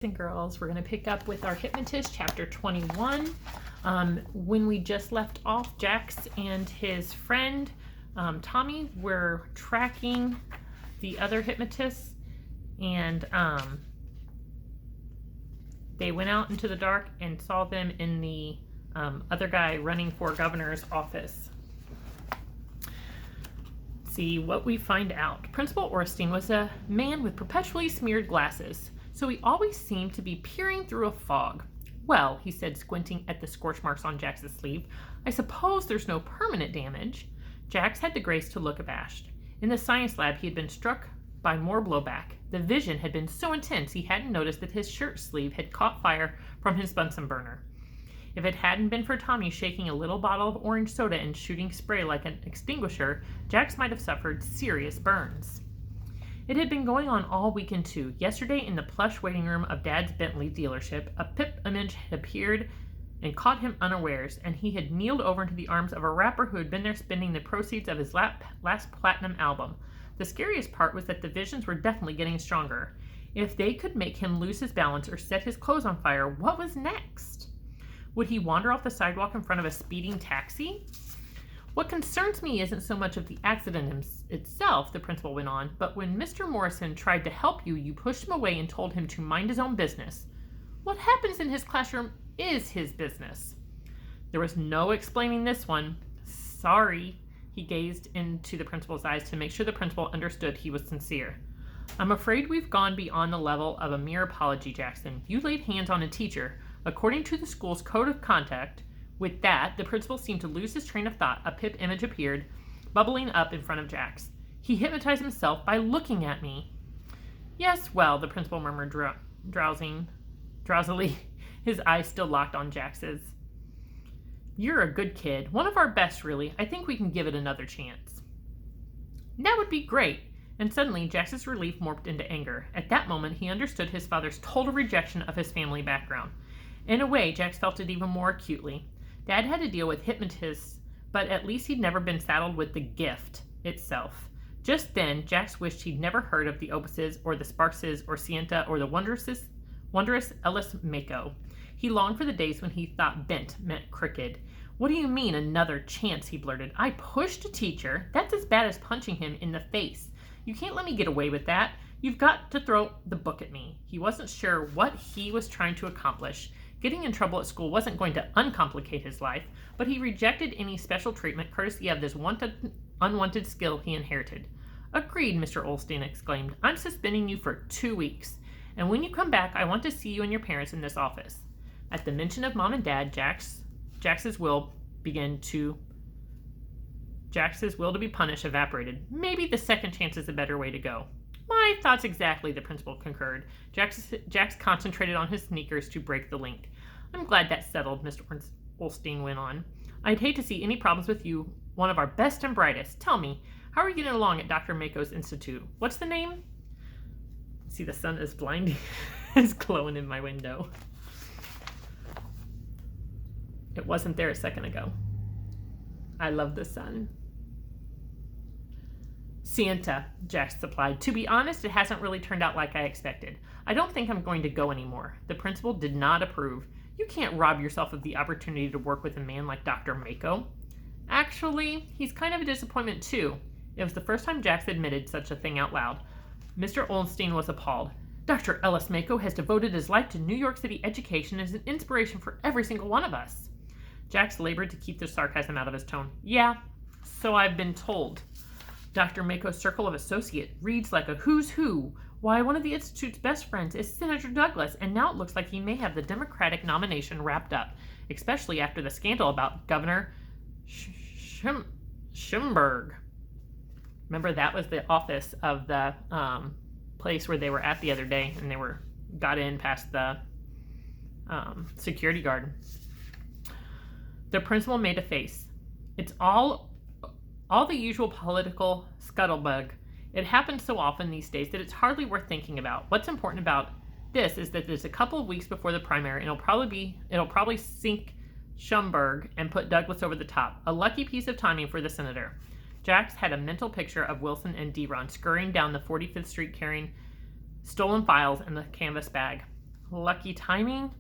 And girls, we're going to pick up with our Hypnotist, chapter 21. When we just left off, Jax and his friend Tommy were tracking the other hypnotists, and they went out into the dark and saw them in the other guy running for governor's office. See what we find out. Principal Orstein was a man with perpetually smeared glasses, so he always seemed to be peering through a fog. Well, he said, squinting at the scorch marks on Jax's sleeve, I suppose there's no permanent damage. Jax had the grace to look abashed. In the science lab, he had been struck by more blowback. The vision had been so intense he hadn't noticed that his shirt sleeve had caught fire from his Bunsen burner. If it hadn't been for Tommy shaking a little bottle of orange soda and shooting spray like an extinguisher, Jax might have suffered serious burns. It had been going on all weekend too. Yesterday, in the plush waiting room of Dad's Bentley dealership, a pip image had appeared and caught him unawares, and he had kneeled over into the arms of a rapper who had been there spending the proceeds of his last platinum album. The scariest part was that the visions were definitely getting stronger. If they could make him lose his balance or set his clothes on fire, what was next? Would he wander off the sidewalk in front of a speeding taxi? What concerns me isn't so much of the accident itself, the principal went on, but when Mr. Morrison tried to help you, you pushed him away and told him to mind his own business. What happens in his classroom is his business. There was no explaining this one. Sorry. He gazed into the principal's eyes to make sure the principal understood he was sincere. I'm afraid we've gone beyond the level of a mere apology, Jackson. You laid hands on a teacher. According to the school's code of conduct, with that, the principal seemed to lose his train of thought. A pip image appeared, bubbling up in front of Jax. He hypnotized himself by looking at me. Yes, well, the principal murmured drowsily, his eyes still locked on Jax's. You're a good kid. One of our best, really. I think we can give it another chance. That would be great. And suddenly, Jax's relief morphed into anger. At that moment, he understood his father's total rejection of his family background. In a way, Jax felt it even more acutely. Dad had to deal with hypnotists, but at least he'd never been saddled with the gift itself. Just then, Jax wished he'd never heard of the Opuses, or the Sparkses, or Sienta, or the wondrous Ellis Mako. He longed for the days when he thought bent meant crooked. What do you mean, another chance, he blurted. I pushed a teacher. That's as bad as punching him in the face. You can't let me get away with that. You've got to throw the book at me. He wasn't sure what he was trying to accomplish. Getting in trouble at school wasn't going to uncomplicate his life, but he rejected any special treatment courtesy of this unwanted skill he inherited. Agreed, Mr. Orstein exclaimed. I'm suspending you for 2 weeks, and when you come back, I want to see you and your parents in this office. At the mention of Mom and Dad, Jax's will to be punished evaporated. Maybe the second chance is a better way to go. My thoughts exactly, the principal concurred. Jax concentrated on his sneakers to break the link. I'm glad that's settled, Mr. Orstein went on. I'd hate to see any problems with you, one of our best and brightest. Tell me, how are you getting along at Dr. Mako's institute? What's the name? See, the sun is blinding. It's glowing in my window. It wasn't there a second ago. I love the sun. Sienta, Jax supplied. To be honest, it hasn't really turned out like I expected. I don't think I'm going to go anymore. The principal did not approve. You can't rob yourself of the opportunity to work with a man like Dr. Mako. Actually, he's kind of a disappointment too. It was the first time Jax admitted such a thing out loud. Mr. Orstein was appalled. Dr. Ellis Mako has devoted his life to New York City education as an inspiration for every single one of us. Jax labored to keep the sarcasm out of his tone. Yeah, so I've been told. Dr. Mako's circle of associates reads like a who's who. Why, one of the Institute's best friends is Senator Douglas, and now it looks like he may have the Democratic nomination wrapped up, especially after the scandal about Governor Schimberg. Remember, that was the office of the place where they were at the other day, and they got in past the security guard. The principal made a face. It's all the usual political scuttlebug. It happens so often these days that it's hardly worth thinking about. What's important about this is that there's a couple of weeks before the primary, and it'll probably sink Schumberg and put Douglas over the top. A lucky piece of timing for the senator. Jax had a mental picture of Wilson and Deron scurrying down the 45th Street carrying stolen files in the canvas bag. Lucky timing?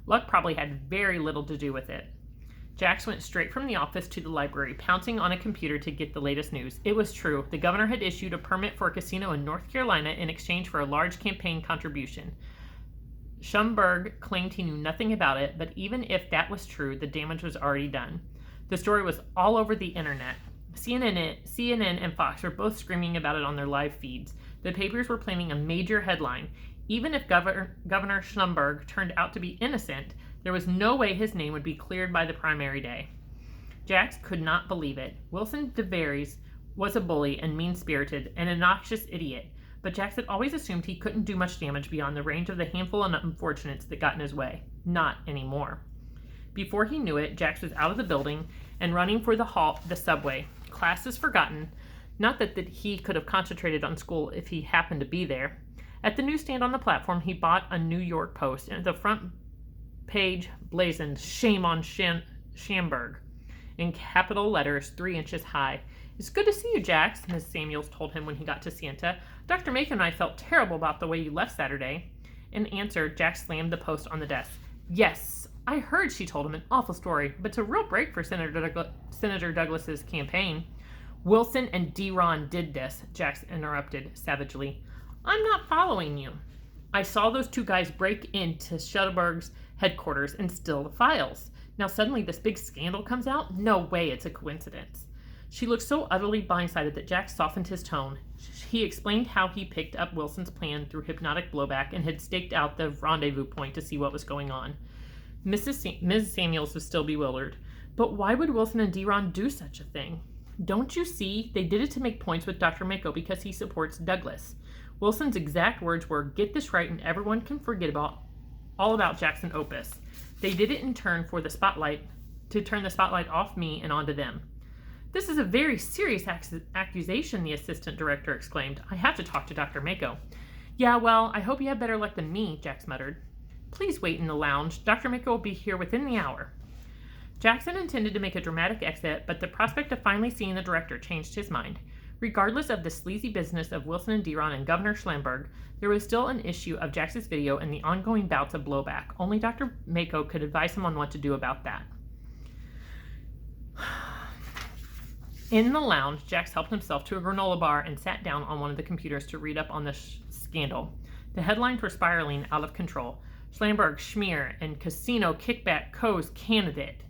Luck probably had very little to do with it. Jax went straight from the office to the library, pouncing on a computer to get the latest news. It was true. The governor had issued a permit for a casino in North Carolina in exchange for a large campaign contribution. Schomburg claimed he knew nothing about it, but even if that was true, the damage was already done. The story was all over the internet. CNN and Fox were both screaming about it on their live feeds. The papers were planning a major headline. Even if Governor Schomburg turned out to be innocent, there was no way his name would be cleared by the primary day. Jax could not believe it. Wilson DeVries was a bully and mean-spirited, an obnoxious idiot, but Jax had always assumed he couldn't do much damage beyond the range of the handful of unfortunates that got in his way. Not anymore. Before he knew it, Jax was out of the building and running for the subway. Classes forgotten. Not that he could have concentrated on school if he happened to be there. At the newsstand on the platform, he bought a New York Post, and at the front page blazoned, "Shame on Schomburg," in capital letters 3 inches high. "It's good to see you, Jax," Miss Samuels told him when he got to Santa. "Dr. Macon and I felt terrible about the way you left Saturday." In answer, Jax slammed the Post on the desk. "Yes, I heard," she told him, "an awful story, but it's a real break for Senator Douglas's campaign." "Wilson and D-Ron did this," Jax interrupted savagely. "I'm not following you. I saw those two guys break into Schomburg's headquarters and steal the files. Now suddenly this big scandal comes out? No way it's a coincidence." She looked so utterly blindsided that Jack softened his tone. He explained how he picked up Wilson's plan through hypnotic blowback and had staked out the rendezvous point to see what was going on. Ms. Samuels was still bewildered. But why would Wilson and D-Ron do such a thing? "Don't you see? They did it to make points with Dr. Mako because he supports Douglas." Wilson's exact words were, "Get this right and everyone can forget all about Jackson Opus." They did it in turn to turn the spotlight off me and onto them. "This is a very serious accusation," the assistant director exclaimed. "I have to talk to Dr. Mako." "Yeah, well, I hope you have better luck than me," Jax muttered. "Please wait in the lounge. Dr. Mako will be here within the hour." Jackson intended to make a dramatic exit, but the prospect of finally seeing the director changed his mind. Regardless of the sleazy business of Wilson and D-Ron and Governor Schomburg, there was still an issue of Jax's video and the ongoing bouts of blowback. Only Dr. Mako could advise him on what to do about that. In the lounge, Jax helped himself to a granola bar and sat down on one of the computers to read up on the scandal. The headlines were spiraling out of control. Schomburg schmear and casino kickback Co's candidate.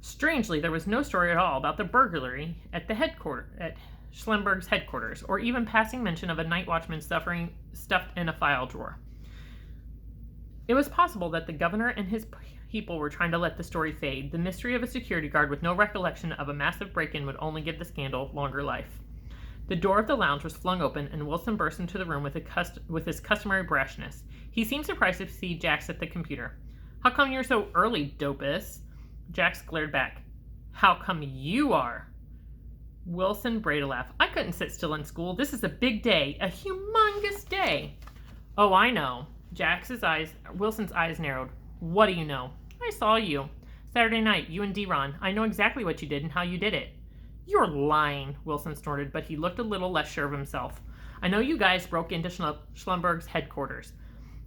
Strangely, there was no story at all about the burglary at Schomburg's headquarters, or even passing mention of a night watchman stuffed in a file drawer. It was possible that the governor and his people were trying to let the story fade. The mystery of a security guard with no recollection of a massive break-in would only give the scandal longer life. The door of the lounge was flung open, and Wilson burst into the room with his customary brashness. He seemed surprised to see Jax at the computer. "How come you're so early, dopus?" Jax glared back. "How come you are?" Wilson brayed a laugh. "I couldn't sit still in school. This is a big day, a humongous day." "Oh, I know." Wilson's eyes narrowed. "What do you know?" "I saw you. Saturday night, you and D-Ron. I know exactly what you did and how you did it." "You're lying," Wilson snorted, but he looked a little less sure of himself. "I know you guys broke into Schomburg's headquarters.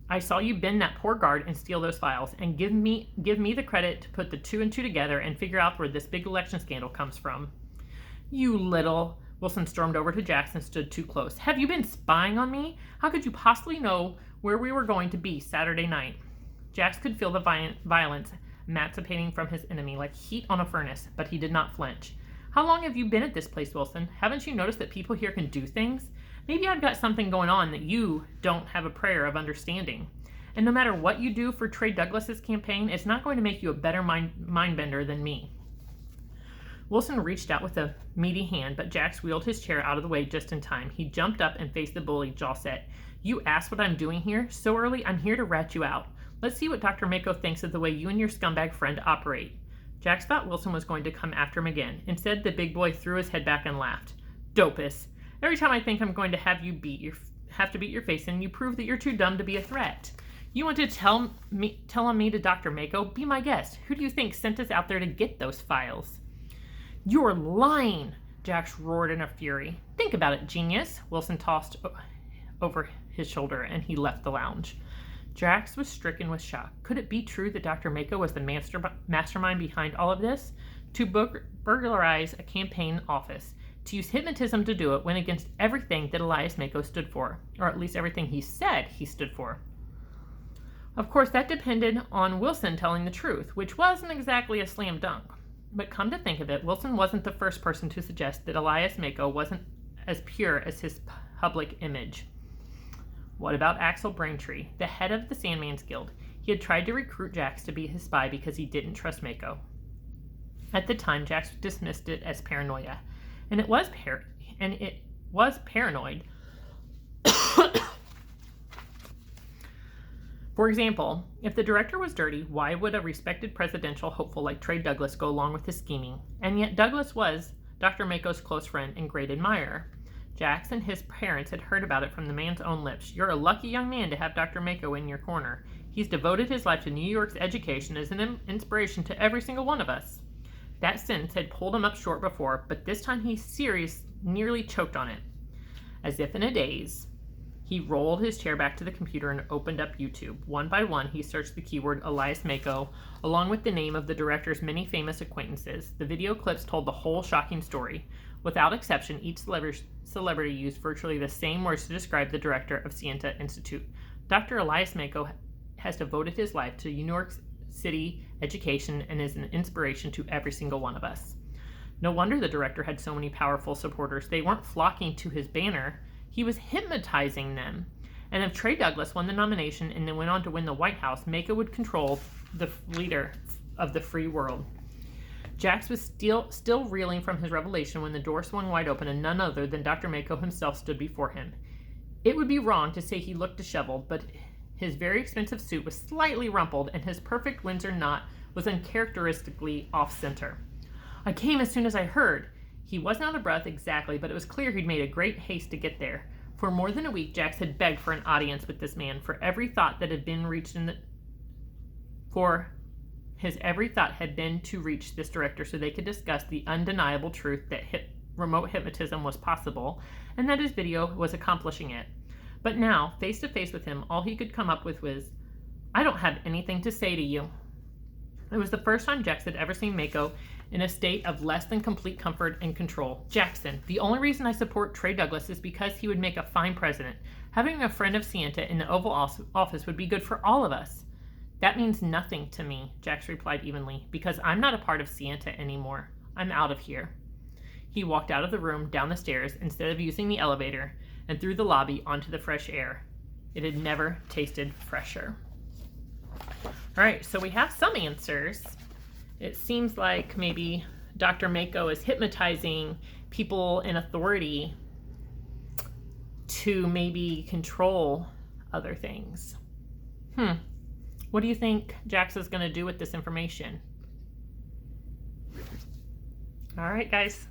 I saw you bend that poor guard and steal those files, and give me the credit to put the two and two together and figure out where this big election scandal comes from." "You little..." Wilson stormed over to Jax and stood too close. "Have you been spying on me? How could you possibly know where we were going to be Saturday night?" Jax could feel the violence emancipating from his enemy like heat on a furnace, but he did not flinch. "How long have you been at this place, Wilson? Haven't you noticed that people here can do things? Maybe I've got something going on that you don't have a prayer of understanding. And no matter what you do for Trey Douglas's campaign, it's not going to make you a better mind-bender than me." Wilson reached out with a meaty hand, but Jax wheeled his chair out of the way just in time. He jumped up and faced the bully, jaw set. "You asked what I'm doing here? So early, I'm here to rat you out. Let's see what Dr. Mako thinks of the way you and your scumbag friend operate." Jax thought Wilson was going to come after him again. Instead, the big boy threw his head back and laughed. "Dopus. Every time I think I'm going to have to beat your face in, you prove that you're too dumb to be a threat. You want to tell on me to Dr. Mako? Be my guest. Who do you think sent us out there to get those files?" "You're lying," Jax roared in a fury. "Think about it, genius." Wilson tossed over his shoulder and he left the lounge. Jax was stricken with shock. Could it be true that Dr. Mako was the mastermind behind all of this? To burglarize a campaign office, to use hypnotism to do it, went against everything that Elias Mako stood for, or at least everything he said he stood for. Of course, that depended on Wilson telling the truth, which wasn't exactly a slam dunk. But come to think of it, Wilson wasn't the first person to suggest that Elias Mako wasn't as pure as his public image. What about Axel Braintree, the head of the Sandman's Guild? He had tried to recruit Jax to be his spy because he didn't trust Mako. At the time, Jax dismissed it as paranoia, and it was paranoid. For example, if the director was dirty, why would a respected presidential hopeful like Trey Douglas go along with his scheming? And yet Douglas was Dr. Mako's close friend and great admirer. Jax and his parents had heard about it from the man's own lips. You're a lucky young man to have Dr. Mako in your corner. He's devoted his life to New York's education as an inspiration to every single one of us. That sentence had pulled him up short before, but this time he nearly choked on it. As if in a daze, he rolled his chair back to the computer and opened up YouTube. One by one, he searched the keyword Elias Mako, along with the name of the director's many famous acquaintances. The video clips told the whole shocking story. Without exception, each celebrity used virtually the same words to describe the director of Sienta Institute. Dr. Elias Mako has devoted his life to New York City education and is an inspiration to every single one of us. No wonder the director had so many powerful supporters. They weren't flocking to his banner. He was hypnotizing them. And if Trey Douglas won the nomination and then went on to win the White House, Mako would control the leader of the free world. Jax was still reeling from his revelation when the door swung wide open and none other than Dr. Mako himself stood before him. It would be wrong to say he looked disheveled, but his very expensive suit was slightly rumpled and his perfect Windsor knot was uncharacteristically off-center. I came as soon as I heard. He wasn't out of breath exactly, but it was clear he'd made a great haste to get there. For more than a week, Jax had begged for an audience with this man, for his every thought had been to reach this director so they could discuss the undeniable truth that remote hypnotism was possible, and that his video was accomplishing it. But now, face to face with him, all he could come up with was, I don't have anything to say to you. It was the first time Jax had ever seen Mako in a state of less than complete comfort and control. Jackson, the only reason I support Trey Douglas is because he would make a fine president. Having a friend of Sienta in the Oval Office would be good for all of us. That means nothing to me, Jax replied evenly, because I'm not a part of Sienta anymore. I'm out of here. He walked out of the room, down the stairs, instead of using the elevator, and through the lobby onto the fresh air. It had never tasted fresher. All right, so we have some answers. It seems like maybe Dr. Mako is hypnotizing people in authority to maybe control other things. What do you think Jax is going to do with this information? All right, guys.